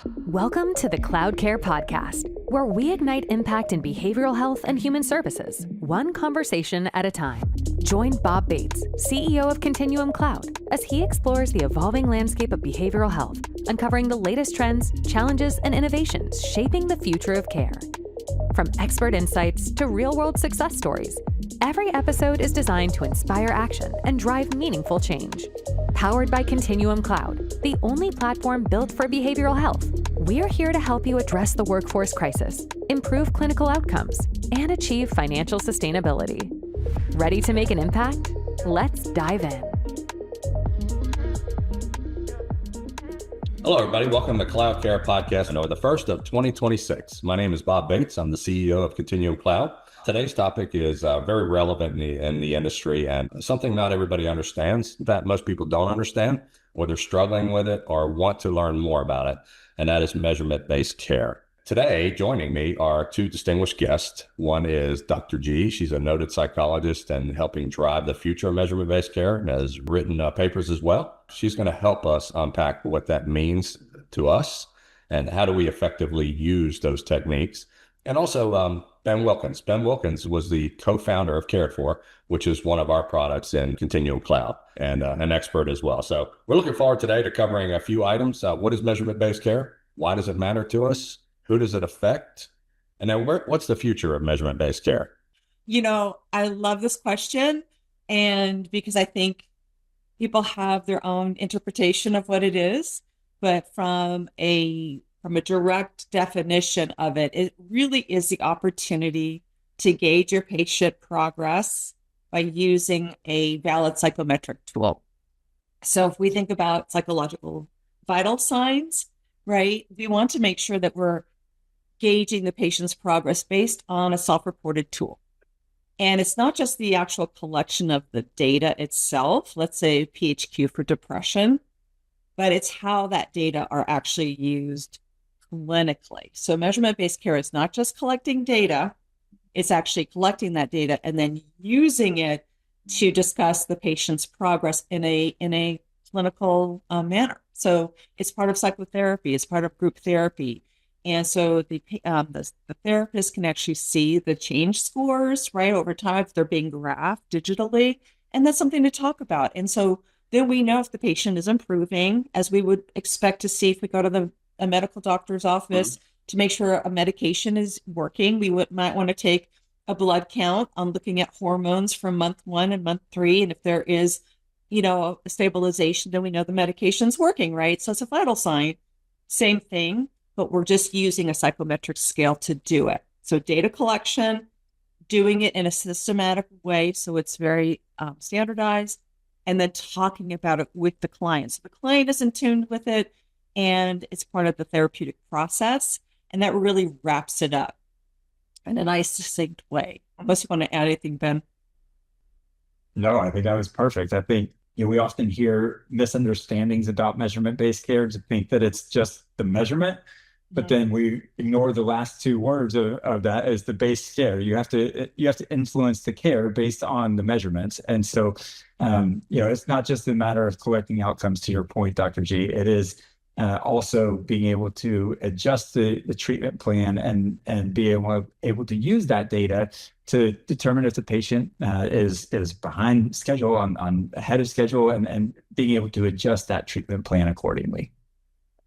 Welcome to the CloudCare Podcast, where we ignite impact in behavioral health and human services, one conversation at a time. Join Bob Bates, CEO of Continuum Cloud, as he explores the evolving landscape of behavioral health, uncovering the latest trends, challenges, and innovations shaping the future of care. From expert insights to real-world success stories, every episode is designed to inspire action and drive meaningful change. Powered by Continuum Cloud, the only platform built for behavioral health, we're here to help you address the workforce crisis, improve clinical outcomes, and achieve financial sustainability. Ready to make an impact? Let's dive in. Hello, everybody. Welcome to CloudCare Podcast, the first of 2026. My name is Bob Bates. I'm the CEO of Continuum Cloud. Today's topic is very relevant in the industry and something not everybody understands, that most people don't understand, or they're struggling with it or want to learn more about it, and that is measurement-based care. Today, joining me are two distinguished guests. One is Dr. G. She's a noted psychologist and helping drive the future of measurement-based care and has written papers as well. She's going to help us unpack what that means to us and how do we effectively use those techniques. And also Ben Wilkins. Ben Wilkins was the co-founder of CaredFor, which is one of our products in Continuum Cloud, and an expert as well. So we're looking forward today to covering a few items. What is measurement-based care? Why does it matter to us? Who does it affect? And then what's the future of measurement-based care? I love this question, and because I think people have their own interpretation of what it is, but from a direct definition of it, it really is the opportunity to gauge your patient progress by using a valid psychometric tool. So if we think about psychological vital signs, right, we want to make sure that we're gauging the patient's progress based on a self-reported tool. And it's not just the actual collection of the data itself, let's say PHQ for depression, but it's how that data are actually used clinically. So measurement-based care is not just collecting data, it's actually collecting that data and then using it to discuss the patient's progress in a clinical manner. So it's part of psychotherapy, it's part of group therapy. And so the therapist can actually see the change scores, right, over time if they're being graphed digitally. And that's something to talk about. And so then we know if the patient is improving, as we would expect to see if we go to a medical doctor's office to make sure a medication is working. We might want to take a blood count on looking at hormones from month 1 and month 3. And if there is, a stabilization, then we know the medication's working, right? So it's a vital sign. Same thing, but we're just using a psychometric scale to do it. So data collection, doing it in a systematic way, so it's very standardized, and then talking about it with the client. So the client is in tune with it, and it's part of the therapeutic process, and that really wraps it up in a nice, succinct way. Unless you want to add anything, Ben. No, I think that was perfect. I think we often hear misunderstandings about measurement-based care to think that it's just the measurement, but then we ignore the last two words of that is the base care. You have to influence the care based on the measurements. And so, it's not just a matter of collecting outcomes, to your point, Dr. G. It is also being able to adjust the treatment plan and be able to use that data to determine if the patient is behind schedule, on ahead of schedule, and being able to adjust that treatment plan accordingly.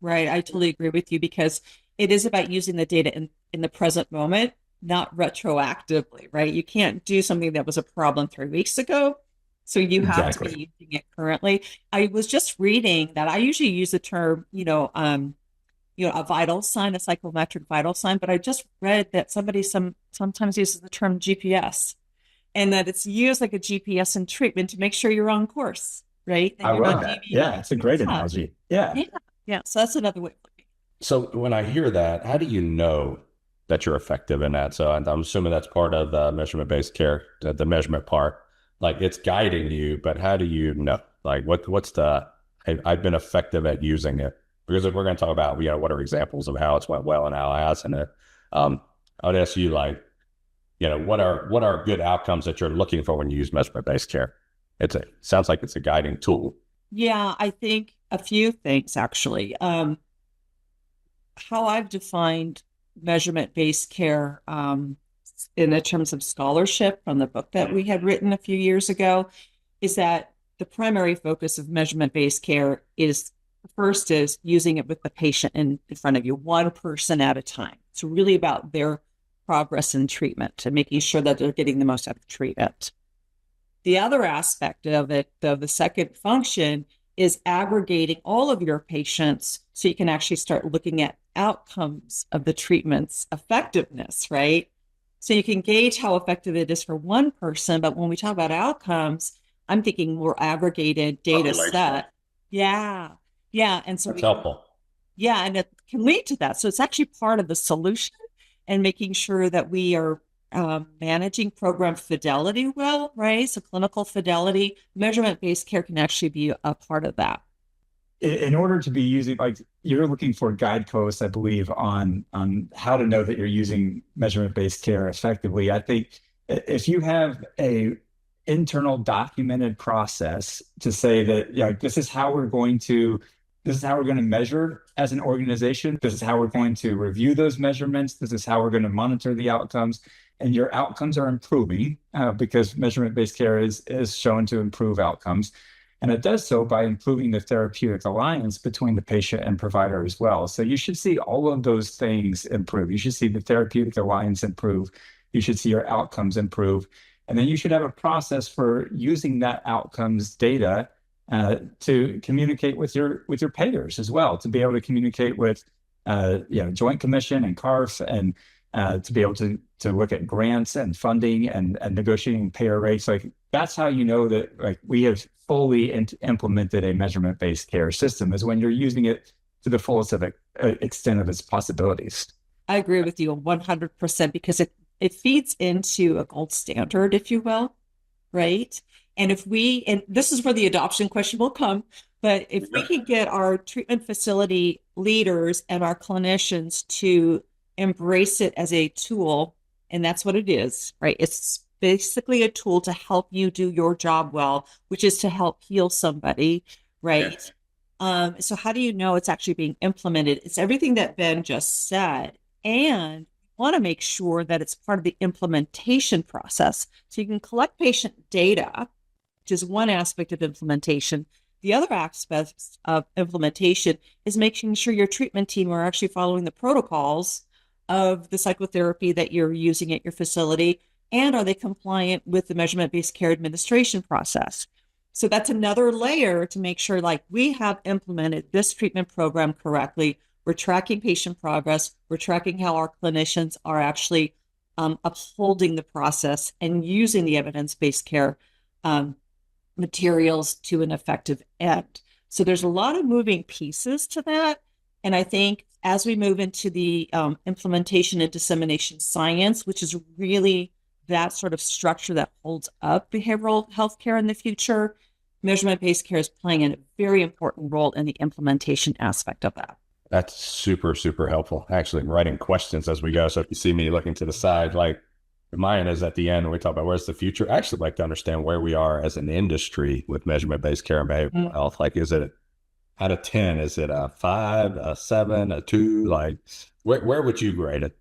Right. I totally agree with you, because it is about using the data in the present moment, not retroactively, right? You can't do something that was a problem 3 weeks ago. So you have to be using it currently. I was just reading that I usually use the term, a vital sign, a psychometric vital sign, but I just read that somebody sometimes uses the term GPS, and that it's used like a GPS in treatment to make sure you're on course, right? I love that. Yeah, it's a great analogy. Yeah. So that's another way. So when I hear that, how do you know that you're effective in that? So I'm assuming that's part of measurement-based care, the measurement part. Like, it's guiding you, but how do you know? Like, what's I've been effective at using it? Because if we're going to talk about, what are examples of how it's went well and how it hasn't, I would ask you, what are good outcomes that you're looking for when you use measurement-based care? Sounds like it's a guiding tool. Yeah, I think a few things, actually. how I've defined measurement-based care in the terms of scholarship from the book that we had written a few years ago is that the primary focus of measurement-based care is first is using it with the patient in front of you, one person at a time. It's really about their progress in treatment and making sure that they're getting the most out of treatment. The other aspect of it, though, the second function is aggregating all of your patients so you can actually start looking at outcomes of the treatment's effectiveness, right? So you can gauge how effective it is for one person, but when we talk about outcomes, I'm thinking more aggregated data set. Yeah. And so that's helpful. Yeah. And it can lead to that. So it's actually part of the solution and making sure that we are managing program fidelity well, right? So clinical fidelity, measurement-based care can actually be a part of that. In order to be using, like, you're looking for guideposts, I believe, on how to know that you're using measurement-based care effectively. I think if you have a internal documented process to say that, this is how we're going to measure as an organization. This is how we're going to review those measurements. This is how we're going to monitor the outcomes. And your outcomes are improving because measurement-based care is shown to improve outcomes. And it does so by improving the therapeutic alliance between the patient and provider as well. So you should see all of those things improve. You should see the therapeutic alliance improve. You should see your outcomes improve. And then you should have a process for using that outcomes data to communicate with your payers as well, to be able to communicate with Joint Commission and CARF, and to be able to look at grants and funding and negotiating payer rates. Like, that's how you know that, like, we have fully implemented a measurement-based care system, is when you're using it to the fullest of extent of its possibilities. I agree with you 100% because it feeds into a gold standard, if you will, right? And and this is where the adoption question will come, but if we can get our treatment facility leaders and our clinicians to embrace it as a tool, and that's what it is, right? It's basically a tool to help you do your job well, which is to help heal somebody, right? Yes. So how do you know it's actually being implemented? It's everything that Ben just said. And want to make sure that it's part of the implementation process. So you can collect patient data, which is one aspect of implementation. The other aspect of implementation is making sure your treatment team are actually following the protocols of the psychotherapy that you're using at your facility, and are they compliant with the measurement-based care administration process? So that's another layer to make sure, like, we have implemented this treatment program correctly. We're tracking patient progress. We're tracking how our clinicians are actually upholding the process and using the evidence-based care materials to an effective end. So there's a lot of moving pieces to that. And I think as we move into the implementation and dissemination science, which is really that sort of structure that holds up behavioral health care in the future, measurement-based care is playing a very important role in the implementation aspect of that. That's super, super helpful. Actually, writing questions as we go. So if you see me looking to the side, like mine is at the end when we talk about where's the future, I actually like to understand where we are as an industry with measurement-based care and behavioral health. Like, is it out of 10? Is it a 5, a 7, a 2? Like, where would you grade it?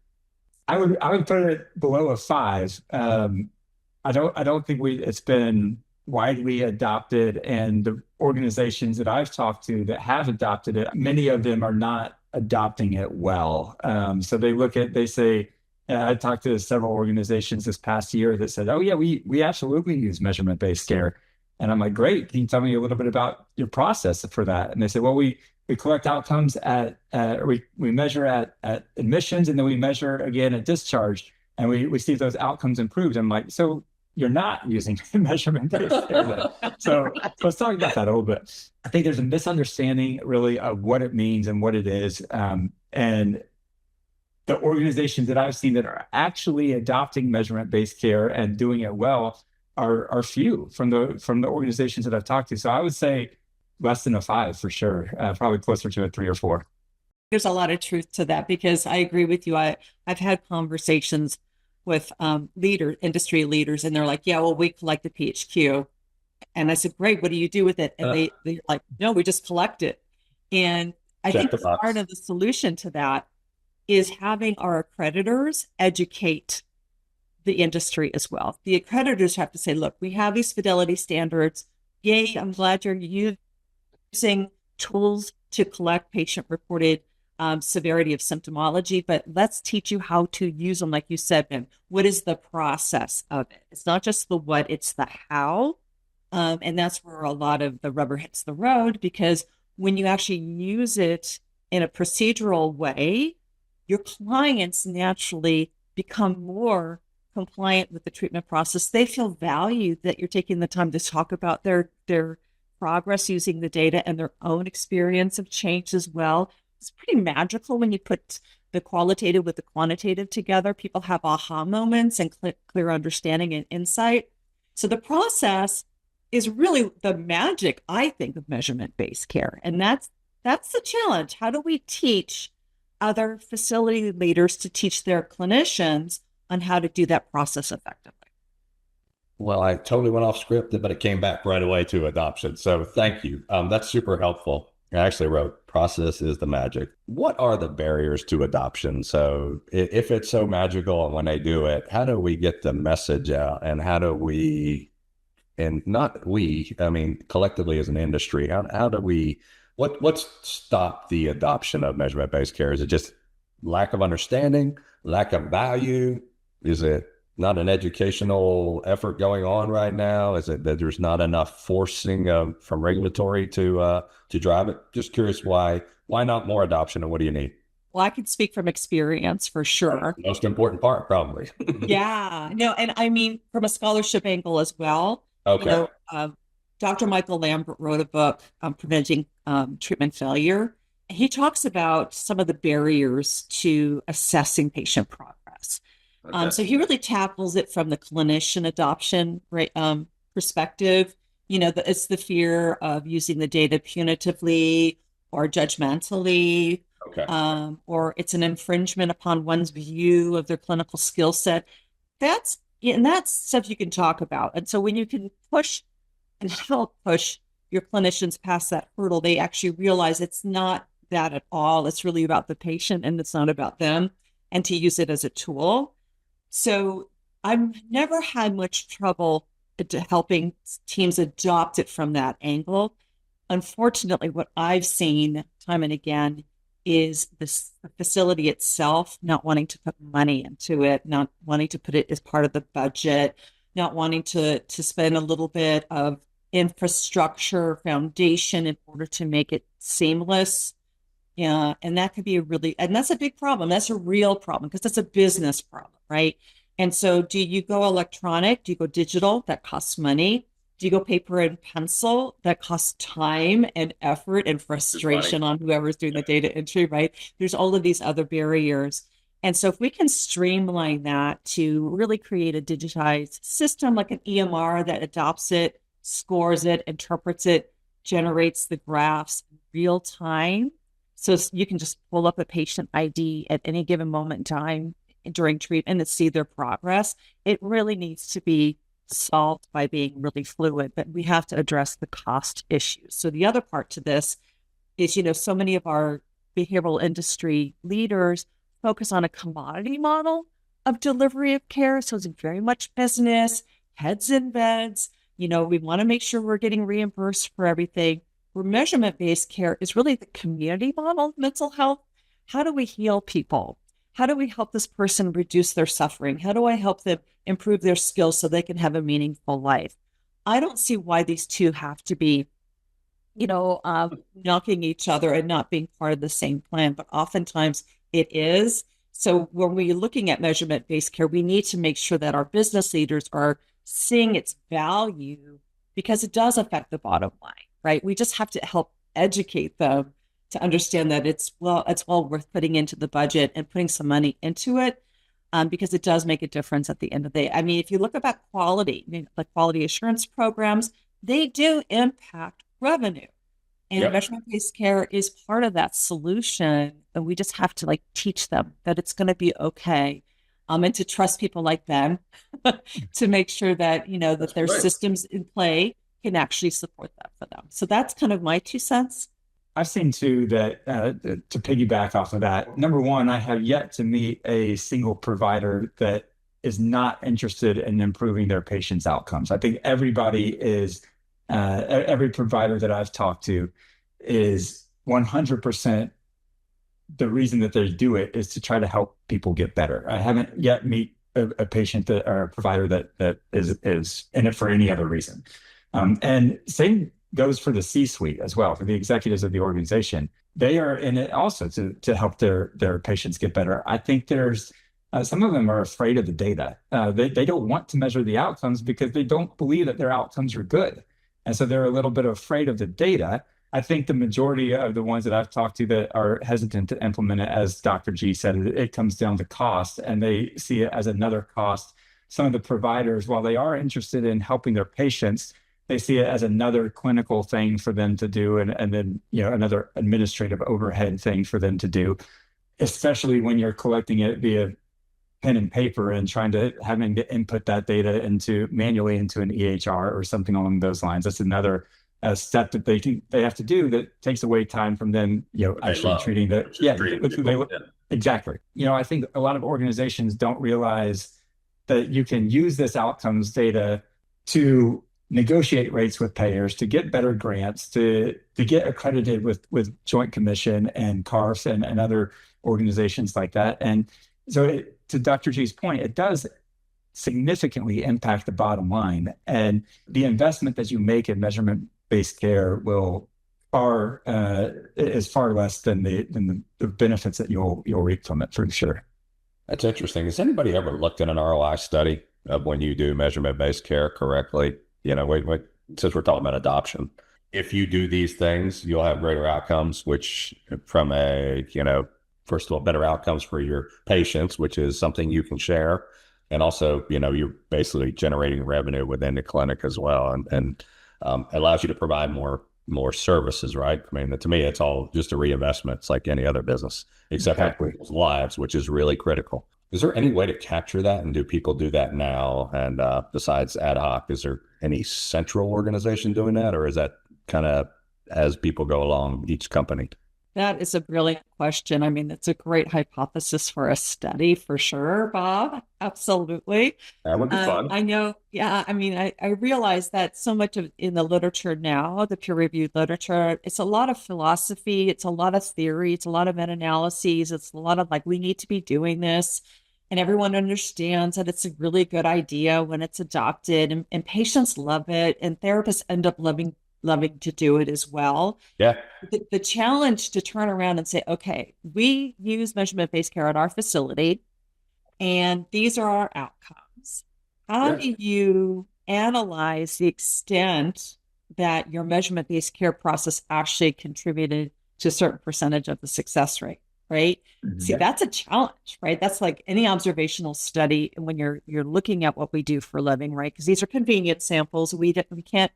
I would put it below a 5. I don't think it's been widely adopted, and the organizations that I've talked to that have adopted it, many of them are not adopting it well. So they say, I talked to several organizations this past year that said, oh yeah, we absolutely use measurement-based care. And I'm like, great. Can you tell me a little bit about your process for that? And they said, well, we collect outcomes we measure at admissions, and then we measure again at discharge, and we see if those outcomes improved. I'm like, so you're not using measurement-based care. So let's talk about that a little bit. I think there's a misunderstanding really of what it means and what it is. And the organizations that I've seen that are actually adopting measurement-based care and doing it well are few from the organizations that I've talked to. So I would say less than a 5 for sure, probably closer to a 3 or 4. There's a lot of truth to that, because I agree with you. I've had conversations with industry leaders, and they're like, yeah, well, we collect the PHQ. And I said, great, what do you do with it? And they're like, no, we just collect it. And I Check think the box. part of the solution to that is having our accreditors educate the industry as well. The accreditors have to say, look, we have these fidelity standards. Yay, I'm glad you're using tools to collect patient-reported severity of symptomology, but let's teach you how to use them. Like you said, Ben, what is the process of it? It's not just the what, it's the how. And that's where a lot of the rubber hits the road, because when you actually use it in a procedural way, your clients naturally become more compliant with the treatment process. They feel valued that you're taking the time to talk about their progress using the data and their own experience of change as well. It's pretty magical when you put the qualitative with the quantitative together. People have aha moments and clear understanding and insight. So the process is really the magic, I think, of measurement-based care. And that's the challenge. How do we teach other facility leaders to teach their clinicians on how to do that process effectively? Well, I totally went off script, but it came back right away to adoption. So thank you. That's super helpful. I actually wrote, process is the magic. What are the barriers to adoption? So if it's so magical and when they do it, how do we get the message out, and how do we, and not we, I mean, collectively as an industry, how do we, what's stopped the adoption of measurement-based care? Is it just lack of understanding, lack of value? Is it not an educational effort going on right now? Is it that there's not enough forcing from regulatory to drive it? Just curious why not more adoption, and what do you need? Well, I can speak from experience for sure. Most important part, probably. Yeah, no, and I mean, from a scholarship angle as well. Okay. Dr. Michael Lambert wrote a book, Preventing Treatment Failure. He talks about some of the barriers to assessing patient progress. Okay. So he really tackles it from the clinician adoption perspective. It's the fear of using the data punitively or judgmentally, Okay. or it's an infringement upon one's view of their clinical skill set. That's stuff you can talk about. And so when you can push and help push your clinicians past that hurdle, they actually realize it's not that at all. It's really about the patient, and it's not about them, and to use it as a tool. So I've never had much trouble helping teams adopt it from that angle. Unfortunately, what I've seen time and again is the facility itself not wanting to put money into it, not wanting to put it as part of the budget, not wanting to spend a little bit of infrastructure foundation in order to make it seamless. Yeah, and that could be and that's a big problem. That's a real problem, because that's a business problem, right? And so do you go electronic? Do you go digital? That costs money. Do you go paper and pencil? That costs time and effort and frustration on whoever's doing the data entry, right? There's all of these other barriers. And so if we can streamline that to really create a digitized system like an EMR that adopts it, scores it, interprets it, generates the graphs in real time, so you can just pull up a patient ID at any given moment in time during treatment and see their progress. It really needs to be solved by being really fluid, but we have to address the cost issues. So the other part to this is, so many of our behavioral industry leaders focus on a commodity model of delivery of care. So it's very much business, heads in beds. We want to make sure we're getting reimbursed for everything. Where measurement-based care is really the community model of mental health. How do we heal people? How do we help this person reduce their suffering? How do I help them improve their skills so they can have a meaningful life? I don't see why these two have to be, knocking each other and not being part of the same plan, but oftentimes it is. So when we're looking at measurement-based care, we need to make sure that our business leaders are seeing its value, because it does affect the bottom line. Right? We just have to help educate them to understand that it's well worth putting into the budget and putting some money into it, because it does make a difference at the end of the day. I mean, if you look about quality, like quality assurance programs, they do impact revenue. And measurement-based care is part of that solution. And we just have to teach them that it's going to be okay. And to trust people like Ben to make sure that, that there's systems in play can actually support that for them. So that's kind of my 2 cents. I've seen too that to piggyback off of that, number one, I have yet to meet a single provider that is not interested in improving their patients' outcomes. I think everybody is, every provider that I've talked to is 100% the reason that they do it is to try to help people get better. I haven't yet meet a patient that or a provider that is in it for any other reason. And same goes for the C-suite as well, for the executives of the organization. They are in it also to help their patients get better. I think there's some of them are afraid of the data. They don't want to measure the outcomes because they don't believe that their outcomes are good. And so they're a little bit afraid of the data. I think the majority of the ones that I've talked to that are hesitant to implement it, as Dr. G said, it comes down to cost, and they see it as another cost. Some of the providers, while they are interested in helping their patients, they see it as another clinical thing for them to do, and then another administrative overhead thing for them to do, especially when you're collecting it via pen and paper and having to input that data manually into an EHR or something along those lines. That's another step that they have to do that takes away time from them, actually treating exactly. I think a lot of organizations don't realize that you can use this outcomes data to negotiate rates with payers, to get better grants, to get accredited with Joint Commission and CARF and other organizations like that. And so to Dr. G's point, it does significantly impact the bottom line. And the investment that you make in measurement-based care is far less than the benefits that you'll reap from it, for sure. That's interesting. Has anybody ever looked at an ROI study of when you do measurement-based care correctly? Since we're talking about adoption, if you do these things, you'll have greater outcomes, which from first of all, better outcomes for your patients, which is something you can share. And also, you're basically generating revenue within the clinic as well, and allows you to provide more services, right? I mean, to me, it's all just a reinvestment. It's like any other business, except for people's lives, which is really critical. Is there any way to capture that? And do people do that now? And besides ad hoc, is there any central organization doing that? Or is that kind of as people go along each company? That is a brilliant question. I mean, it's a great hypothesis for a study for sure, Bob. Absolutely. That would be fun. I know. Yeah. I mean, I realize that so much in the literature now, the peer-reviewed literature, it's a lot of philosophy. It's a lot of theory. It's a lot of meta-analyses. It's a lot of we need to be doing this. And everyone understands that it's a really good idea when it's adopted, and patients love it, and therapists end up loving to do it as well. Yeah. The challenge to turn around and say, okay, we use measurement-based care at our facility, and these are our outcomes. How do you analyze the extent that your measurement-based care process actually contributed to a certain percentage of the success rate? Right. Mm-hmm. See, that's a challenge, right? That's like any observational study when you're looking at what we do for a living, right? Because these are convenient samples. We can't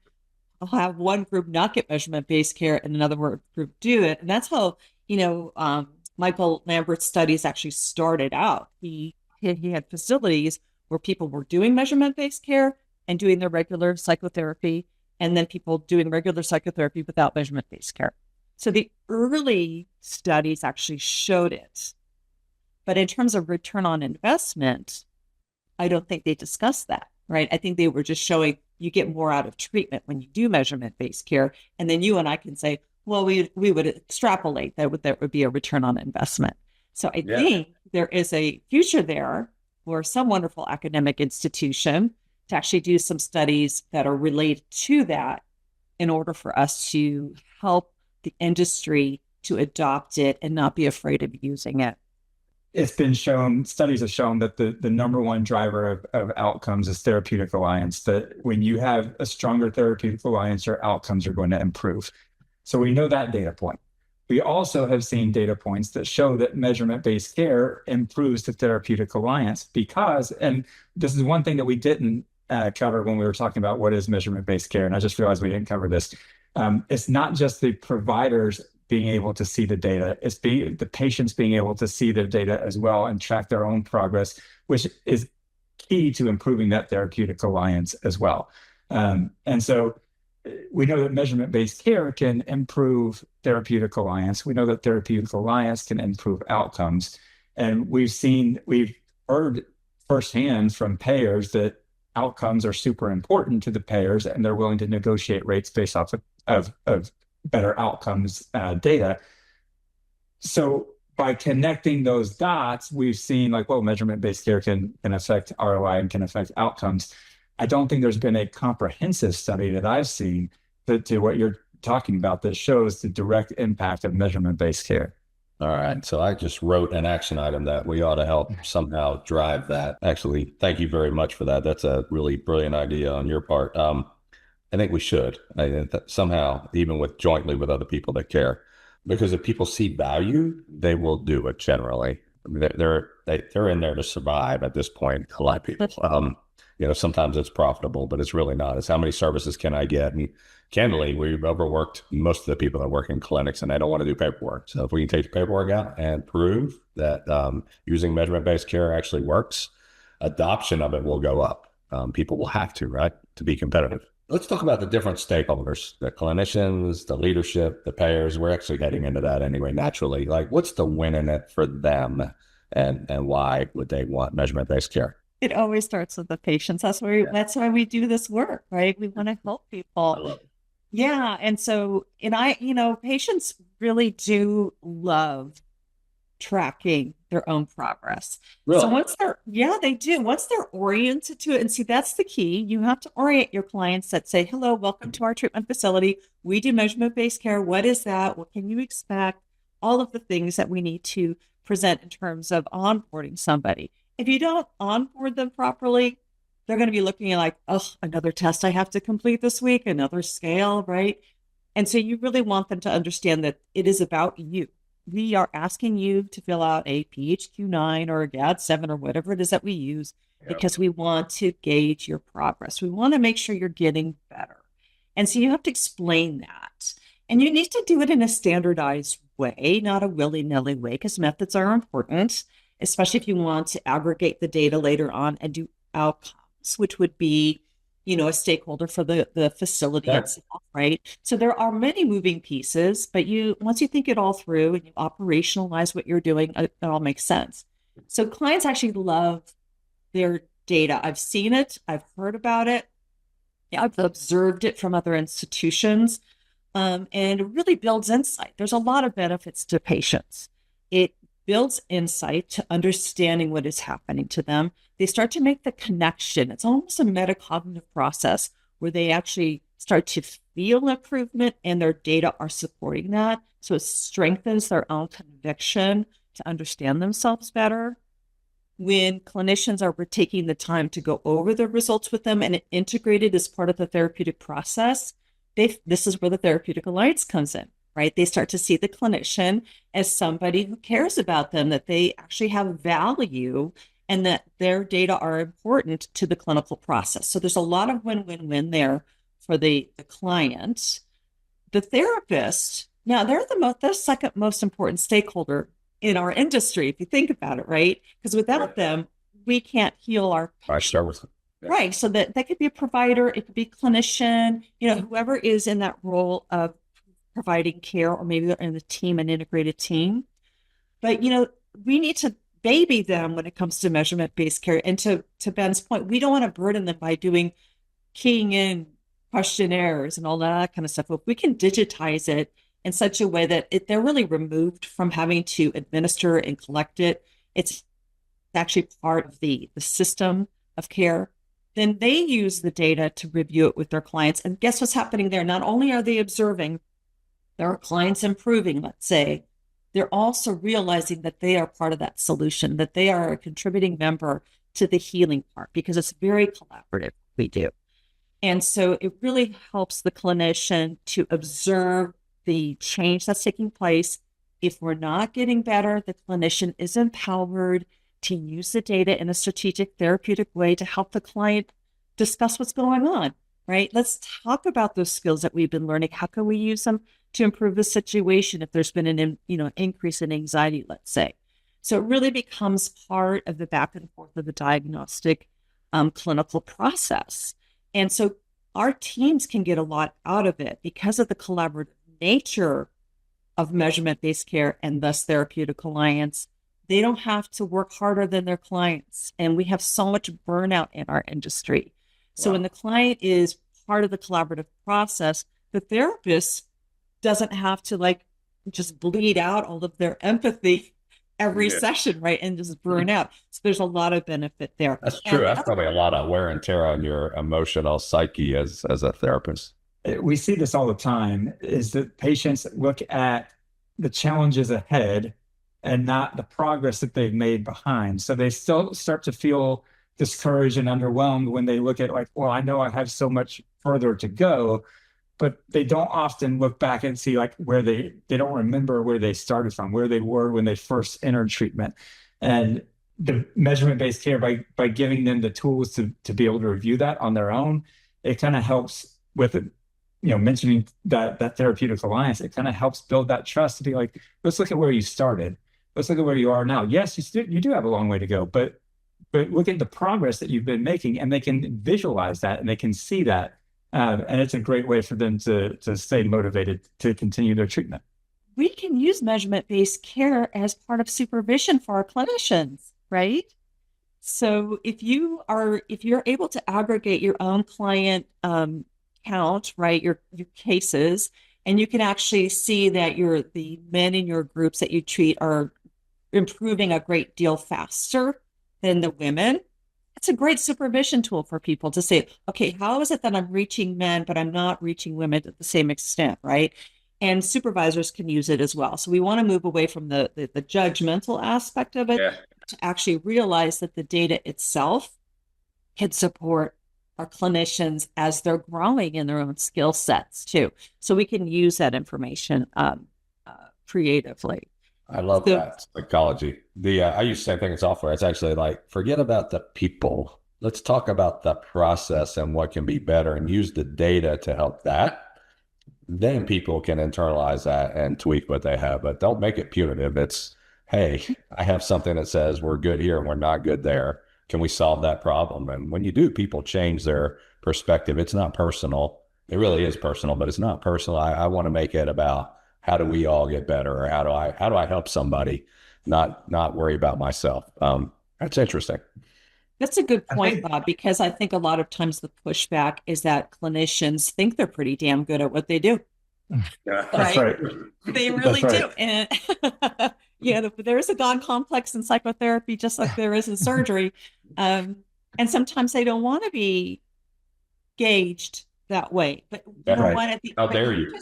have one group not get measurement-based care and another group do it. And that's how, Michael Lambert's studies actually started out. He had facilities where people were doing measurement-based care and doing their regular psychotherapy, and then people doing regular psychotherapy without measurement-based care. So the early studies actually showed it. But in terms of return on investment, I don't think they discussed that, right? I think they were just showing you get more out of treatment when you do measurement-based care. And then you and I can say, well, we would extrapolate that would be a return on investment. So I think there is a future there for some wonderful academic institution to actually do some studies that are related to that in order for us to help the industry to adopt it and not be afraid of using it. It's been shown, studies have shown that the number one driver of outcomes is therapeutic alliance, that when you have a stronger therapeutic alliance, your outcomes are going to improve. So we know that data point. We also have seen data points that show that measurement-based care improves the therapeutic alliance because, and this is one thing that we didn't cover when we were talking about what is measurement-based care, and I just realized we didn't cover this. It's not just the providers being able to see the data, it's the patients being able to see their data as well and track their own progress, which is key to improving that therapeutic alliance as well. And so we know that measurement-based care can improve therapeutic alliance. We know that therapeutic alliance can improve outcomes. And we've heard firsthand from payers that outcomes are super important to the payers, and they're willing to negotiate rates based off of better outcomes data. So by connecting those dots, we've seen like, well, measurement-based care can affect ROI and can affect outcomes. I don't think there's been a comprehensive study that I've seen to what you're talking about that shows the direct impact of measurement-based care. All right. So I just wrote an action item that we ought to help somehow drive that. Actually, thank you very much for that. That's a really brilliant idea on your part. I think we should. I think that somehow, even jointly with other people that care, because if people see value, they will do it generally. They're in there to survive at this point. A lot of people, sometimes it's profitable, but it's really not. It's how many services can I get? And candidly, we've overworked most of the people that work in clinics, and they don't want to do paperwork. So if we can take the paperwork out and prove that using measurement-based care actually works, adoption of it will go up. People will have to, right, to be competitive. Let's talk about the different stakeholders, the clinicians, the leadership, the payers. We're actually heading into that anyway, naturally. Like, what's the win in it for them, and why would they want measurement-based care? It always starts with the patients. That's why we do this work, right? We want to help people. I love it. Yeah. And so, patients really do love tracking their own progress. Really? So they do. Once they're oriented to it, and see, that's the key. You have to orient your clients that say, hello, welcome to our treatment facility. We do measurement-based care. What is that? What can you expect? All of the things that we need to present in terms of onboarding somebody. If you don't onboard them properly, they're going to be looking at like, oh, another test I have to complete this week, another scale, right? And so you really want them to understand that it is about you. We are asking you to fill out a PHQ-9 or a GAD-7 or whatever it is that we use because we want to gauge your progress. We want to make sure you're getting better. And so you have to explain that. And you need to do it in a standardized way, not a willy-nilly way, because methods are important, especially if you want to aggregate the data later on and do outcomes, which would be, a stakeholder for the facility itself, right? So there are many moving pieces, but once you think it all through and you operationalize what you're doing, it all makes sense. So clients actually love their data. I've seen it. I've heard about it. I've observed it from other institutions, and it really builds insight. There's a lot of benefits to patients. It builds insight to understanding what is happening to them. They start to make the connection. It's almost a metacognitive process where they actually start to feel improvement and their data are supporting that. So it strengthens their own conviction to understand themselves better. When clinicians are taking the time to go over the results with them and integrated as part of the therapeutic process, this is where the therapeutic alliance comes in. Right? They start to see the clinician as somebody who cares about them, that they actually have value and that their data are important to the clinical process. So there's a lot of win-win-win there for the client. The therapist, now they're the second most important stakeholder in our industry, if you think about it, right? Because without them, we can't heal our patients. I start with Right. So that could be a provider, it could be clinician, whoever is in that role of providing care, or maybe they're in the team, an integrated team. But, we need to baby them when it comes to measurement-based care. And to Ben's point, we don't want to burden them by keying in questionnaires and all that kind of stuff. If we can digitize it in such a way that they're really removed from having to administer and collect it, it's actually part of the system of care, then they use the data to review it with their clients. And guess what's happening there? Not only are they observing their clients improving, let's say, they're also realizing that they are part of that solution, that they are a contributing member to the healing part, because it's very collaborative, we do. And so it really helps the clinician to observe the change that's taking place. If we're not getting better, the clinician is empowered to use the data in a strategic therapeutic way to help the client discuss what's going on, right? Let's talk about those skills that we've been learning. How can we use them to improve the situation if there's been an increase in anxiety, let's say? So it really becomes part of the back and forth of the diagnostic clinical process. And so our teams can get a lot out of it because of the collaborative nature of measurement-based care and thus therapeutic alliance. They don't have to work harder than their clients. And we have so much burnout in our industry. So when the client is part of the collaborative process, the therapist doesn't have to like just bleed out all of their empathy every session, right? And just burn out. So there's a lot of benefit there. That's true. That's probably a lot of wear and tear on your emotional psyche as a therapist. We see this all the time, is that patients look at the challenges ahead and not the progress that they've made behind. So they still start to feel discouraged and underwhelmed when they look at like, well, I know I have so much further to go, but they don't often look back and see like where they don't remember where they started from, where they were when they first entered treatment. And the measurement-based care, by giving them the tools to be able to review that on their own, it kind of helps with it. Mentioning that therapeutic alliance, it kind of helps build that trust to be like, let's look at where you started. Let's look at where you are now. Yes, you do have a long way to go, but look at the progress that you've been making, and they can visualize that and they can see that. And it's a great way for them to stay motivated to continue their treatment. We can use measurement-based care as part of supervision for our clinicians, right? So if you're able to aggregate your own client count, right, your cases, and you can actually see that the men in your groups that you treat are improving a great deal faster than the women. It's a great supervision tool for people to say, okay, how is it that I'm reaching men, but I'm not reaching women at the same extent, right? And supervisors can use it as well. So we want to move away from the judgmental aspect of it to actually realize that the data itself can support our clinicians as they're growing in their own skill sets too. So we can use that information creatively. I love that psychology. I use the same thing in software. It's actually like, forget about the people. Let's talk about the process and what can be better, and use the data to help that. Then people can internalize that and tweak what they have, but don't make it punitive. It's, hey, I have something that says we're good here and we're not good there. Can we solve that problem? And when you do, people change their perspective. It's not personal. It really is personal, but it's not personal. I want to make it about how do we all get better, or how do I help somebody, not worry about myself. That's interesting. That's a good point, Bob, because I think a lot of times the pushback is that clinicians think they're pretty damn good at what they do. Yeah, that's right. They really do. And there is a God complex in psychotherapy, just like there is in surgery. And sometimes they don't want to be gauged that way. But you don't want to be. How dare you?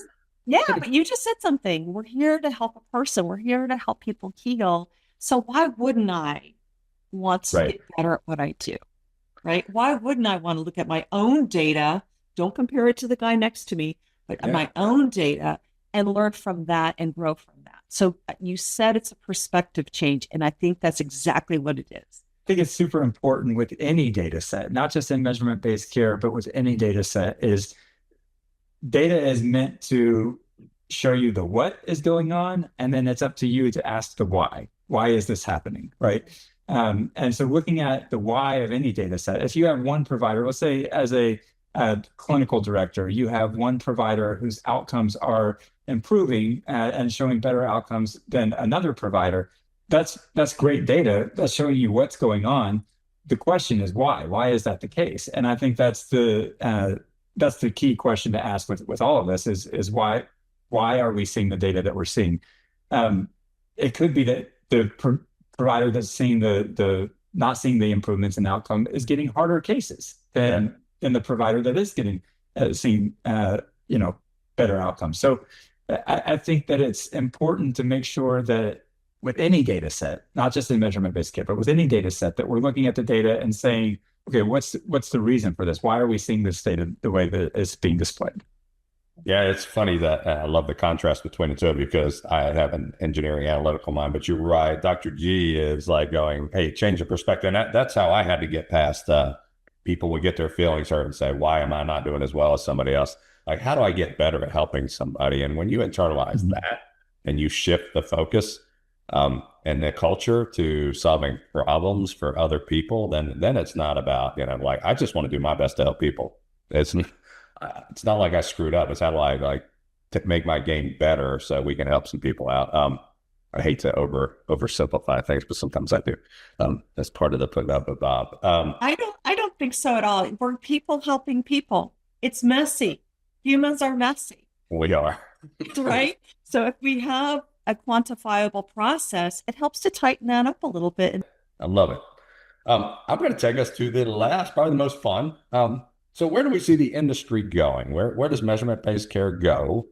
But you just said something. We're here to help a person. We're here to help people heal. So why wouldn't I want to get better at what I do? Right? Why wouldn't I want to look at my own data? Don't compare it to the guy next to me, but my own data, and learn from that and grow from that. So you said it's a perspective change, and I think that's exactly what it is. I think it's super important with any data set, not just in measurement-based care, but with any data set, is data is meant to show you the what is going on, and then it's up to you to ask the why. Why is this happening, right? And so looking at the why of any data set, if you have one provider, let's say as a clinical director, you have one provider whose outcomes are improving and showing better outcomes than another provider, that's great data. That's showing you what's going on. The question is why? Why is that the case? And I think that's the key question to ask with all of this is why are we seeing the data that we're seeing? It could be that the provider that's seeing the not seeing the improvements in outcome is getting harder cases than the provider that is getting seeing better outcomes. So I think that it's important to make sure that with any data set, not just in measurement-based care, but with any data set, that we're looking at the data and saying, okay, what's the reason for this? Why are we seeing this data the way that it's being displayed? Yeah, it's funny that I love the contrast between the two because I have an engineering analytical mind, but you're right. Dr. G is like going, hey, change the perspective. And that's how I had to get past people would get their feelings hurt and say, why am I not doing as well as somebody else? Like, how do I get better at helping somebody? And when you internalize that and you shift the focus and the culture to solving problems for other people, then it's not about, like, I just want to do my best to help people. It's not like I screwed up. It's how do I to make my game better so we can help some people out. I hate to oversimplify things, but sometimes I do. That's part of the putting up with Bob. I don't think so at all. We're people helping people. It's messy. Humans are messy. We are. Right? So if we have a quantifiable process, it helps to tighten that up a little bit. I love it. I'm going to take us to the last, probably the most fun. So where do we see the industry going? Where does measurement-based care go?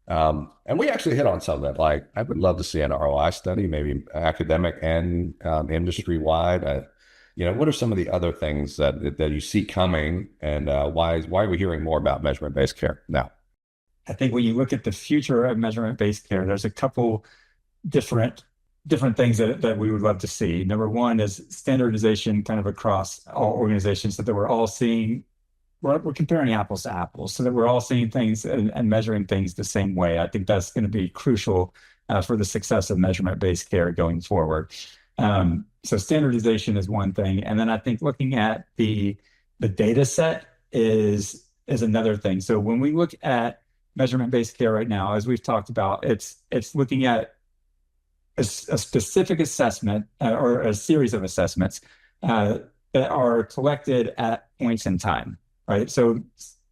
And we actually hit on some of that. Like, I would love to see an ROI study, maybe academic and industry-wide. What are some of the other things that you see coming, and why are we hearing more about measurement-based care now? I think when you look at the future of measurement-based care, there's a couple different things that we would love to see. Number one is standardization kind of across all organizations, so that we're all seeing, we're comparing apples to apples, so that we're all seeing things and measuring things the same way. I think that's going to be crucial for the success of measurement-based care going forward. So standardization is one thing. And then I think looking at the data set is another thing. So when we look at measurement-based care right now, as we've talked about, it's looking at a specific assessment or a series of assessments that are collected at points in time, right? So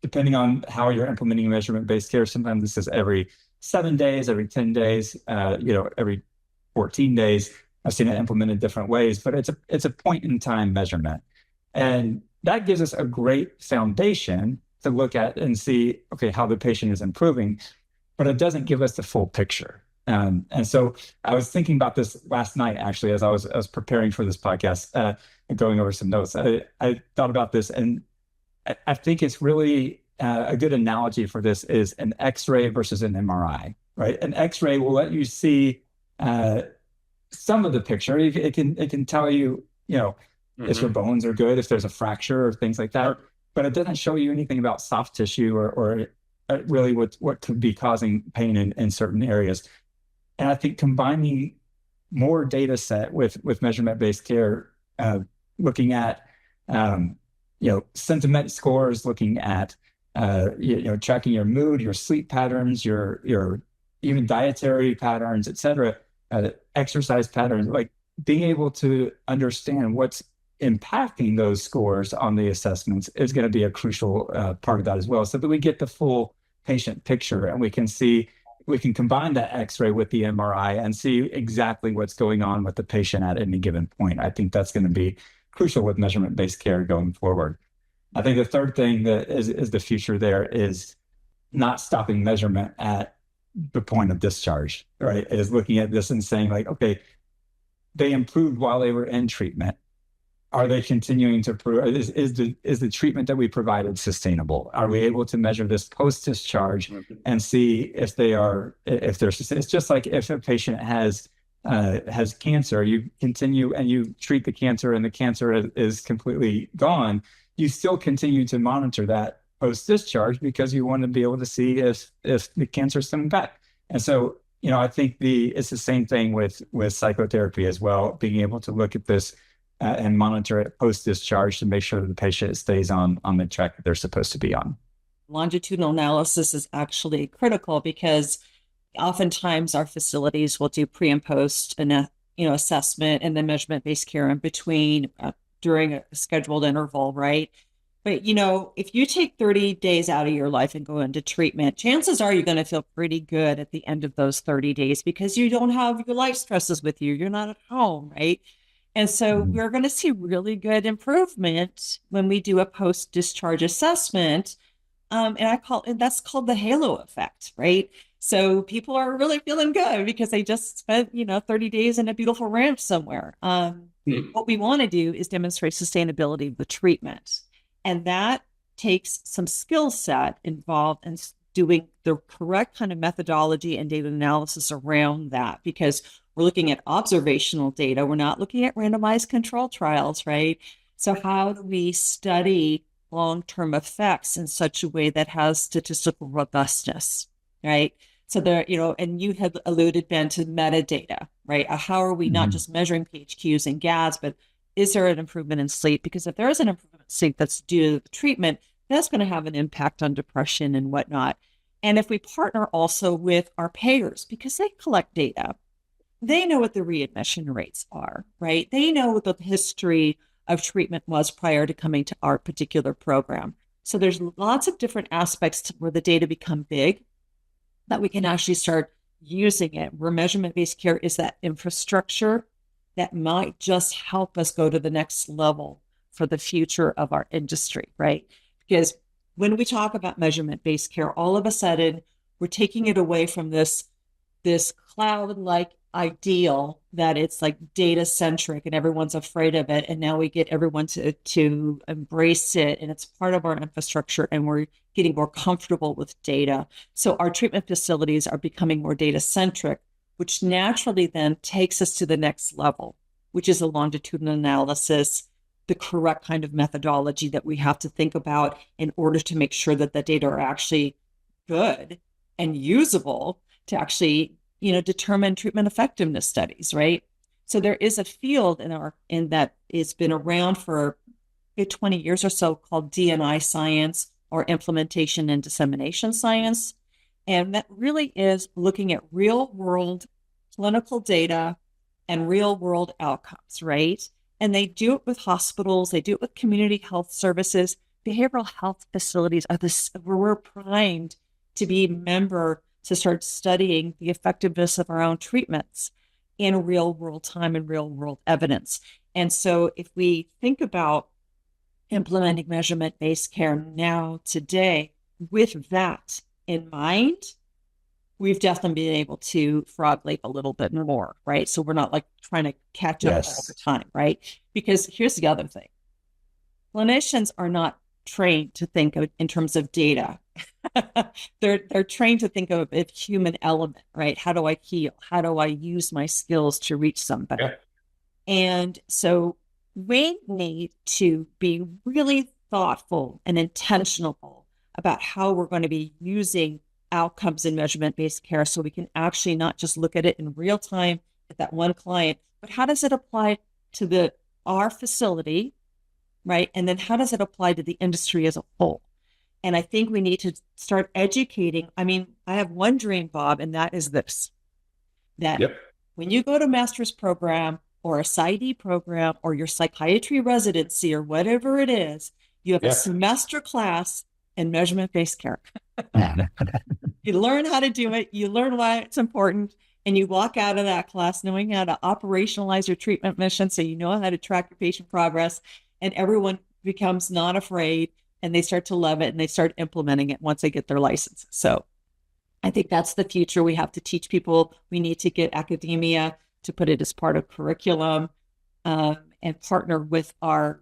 depending on how you're implementing measurement-based care, sometimes this is every 7 days, every 10 days, every 14 days. I've seen it implemented different ways, but it's a point in time measurement. And that gives us a great foundation to look at and see, okay, how the patient is improving, but it doesn't give us the full picture. And so I was thinking about this last night, actually, as I was preparing for this podcast and going over some notes. I thought about this, and I think it's really a good analogy for this is an X-ray versus an MRI, right? An X-ray will let you see some of the picture. It can tell you, if your bones are good, if there's a fracture or things like that, but it doesn't show you anything about soft tissue or really what could be causing pain in certain areas. And I think combining more data set with measurement-based care, looking at, sentiment scores, looking at, tracking your mood, your sleep patterns, your even dietary patterns, et cetera, exercise patterns, like being able to understand what's impacting those scores on the assessments is going to be a crucial part of that as well, so that we get the full patient picture and we can combine that X-ray with the MRI and see exactly what's going on with the patient at any given point. I think that's going to be crucial with measurement-based care going forward. I think the third thing that is the future there is not stopping measurement at the point of discharge, right? Is looking at this and saying, like, okay, they improved while they were in treatment. Are they continuing to improve? Is the treatment that we provided sustainable? Are we able to measure this post-discharge and see if they're, it's just like if a patient has cancer, you continue and you treat the cancer and the cancer is completely gone, you still continue to monitor that post-discharge because you want to be able to see if the cancer is coming back. And so, I think it's the same thing with psychotherapy as well, being able to look at this and monitor it post-discharge to make sure that the patient stays on the track that they're supposed to be on. Longitudinal analysis is actually critical because oftentimes our facilities will do pre and post assessment and then measurement-based care in between during a scheduled interval, right? But, if you take 30 days out of your life and go into treatment, chances are you're going to feel pretty good at the end of those 30 days because you don't have your life stresses with you. You're not at home, right? And so we're going to see really good improvement when we do a post-discharge assessment. And that's called the halo effect, right? So people are really feeling good because they just spent, 30 days in a beautiful ranch somewhere. What we want to do is demonstrate sustainability of the treatment. And that takes some skill set involved in doing the correct kind of methodology and data analysis around that, because we're looking at observational data. We're not looking at randomized control trials, right? So how do we study long-term effects in such a way that has statistical robustness, right? So there, and you had alluded, Ben, to metadata, right? How are we not just measuring PHQs and GADs, but is there an improvement in sleep? Because if there is an improvement in sleep that's due to the treatment, that's going to have an impact on depression and whatnot. And if we partner also with our payers, because they collect data, they know what the readmission rates are, right? They know what the history of treatment was prior to coming to our particular program. So there's lots of different aspects to where the data become big that we can actually start using it, where measurement-based care is that infrastructure that might just help us go to the next level for the future of our industry, right? Because when we talk about measurement-based care, all of a sudden we're taking it away from this cloud-like ideal that it's like data-centric and everyone's afraid of it. And now we get everyone to embrace it, and it's part of our infrastructure, and we're getting more comfortable with data. So our treatment facilities are becoming more data-centric, which naturally then takes us to the next level, which is a longitudinal analysis, the correct kind of methodology that we have to think about in order to make sure that the data are actually good and usable to actually, determine treatment effectiveness studies, right? So there is a field in that it's been around for 20 years or so called D&I science, or implementation and dissemination science. And that really is looking at real world clinical data and real world outcomes, right? And they do it with hospitals, they do it with community health services. Behavioral health facilities are where we're primed to be a member to start studying the effectiveness of our own treatments in real world time and real world evidence. And so if we think about implementing measurement-based care now, today, with that in mind, we've definitely been able to frog leap a little bit more, right? So we're not like trying to catch up all the time, right? Because here's the other thing. Clinicians are not trained to think of in terms of data. They're trained to think of a human element, right? How do I heal? How do I use my skills to reach somebody? Yeah. And so we need to be really thoughtful and intentional about how we're going to be using outcomes in measurement-based care, so we can actually not just look at it in real time at that one client, but how does it apply to our facility, right? And then how does it apply to the industry as a whole? And I think we need to start educating. I mean, I have one dream, Bob, and that is this, that when you go to master's program or a PsyD program or your psychiatry residency or whatever it is, you have a semester class in measurement-based care. You learn how to do it, you learn why it's important, and you walk out of that class knowing how to operationalize your treatment mission, so you know how to track your patient progress, and everyone becomes not afraid, and they start to love it, and they start implementing it once they get their license. So I think that's the future. We have to teach people. We need to get academia to put it as part of curriculum, and partner with our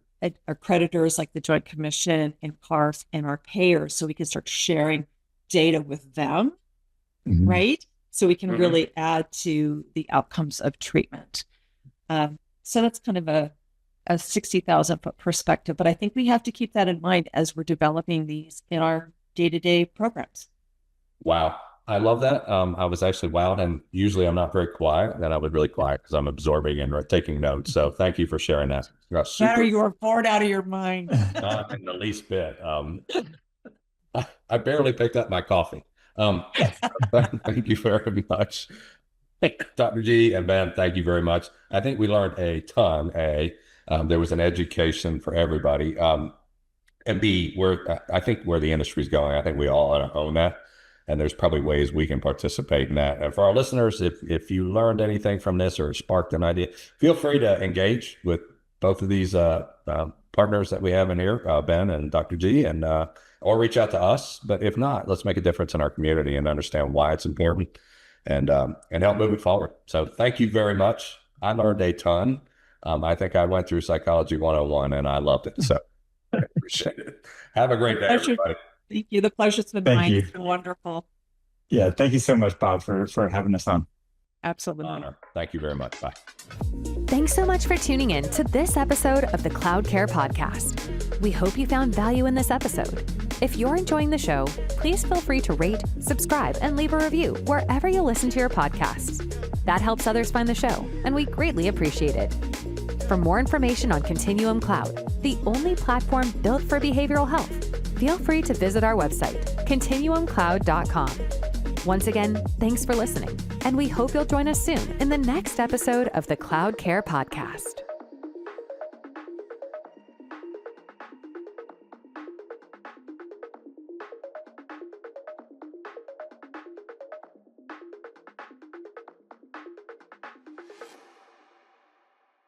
accreditors like the Joint Commission and CARF and our payers, so we can start sharing data with them, right? So we can really add to the outcomes of treatment. So that's kind of a 60,000 foot perspective, but I think we have to keep that in mind as we're developing these in our day-to-day programs. Wow. I love that. I was actually wowed, and usually I'm not very quiet, and I was really quiet because I'm absorbing and taking notes. So thank you for sharing that. You are bored out of your mind. Not in the least bit. I barely picked up my coffee. Thank you very much. Dr. G and Ben, thank you very much. I think we learned a ton. There was an education for everybody. And B, I think where the industry is going, I think we all own that. And there's probably ways we can participate in that. And for our listeners, if you learned anything from this or sparked an idea, feel free to engage with both of these partners that we have in here, Ben and Dr. G, and or reach out to us. But if not, let's make a difference in our community and understand why it's important, and help move it forward. So thank you very much. I learned a ton. I think I went through Psychology 101 and I loved it. So I appreciate it. Have a great day, everybody. Thank you. The pleasure's been mine. It's been wonderful. Yeah. Thank you so much, Bob, for having us on. Absolutely. Honor. Thank you very much. Bye. Thanks so much for tuning in to this episode of the CloudCare Podcast. We hope you found value in this episode. If you're enjoying the show, please feel free to rate, subscribe, and leave a review wherever you listen to your podcasts. That helps others find the show, and we greatly appreciate it. For more information on Continuum Cloud, the only platform built for behavioral health, feel free to visit our website, continuumcloud.com. Once again, thanks for listening, and we hope you'll join us soon in the next episode of the CloudCare Podcast.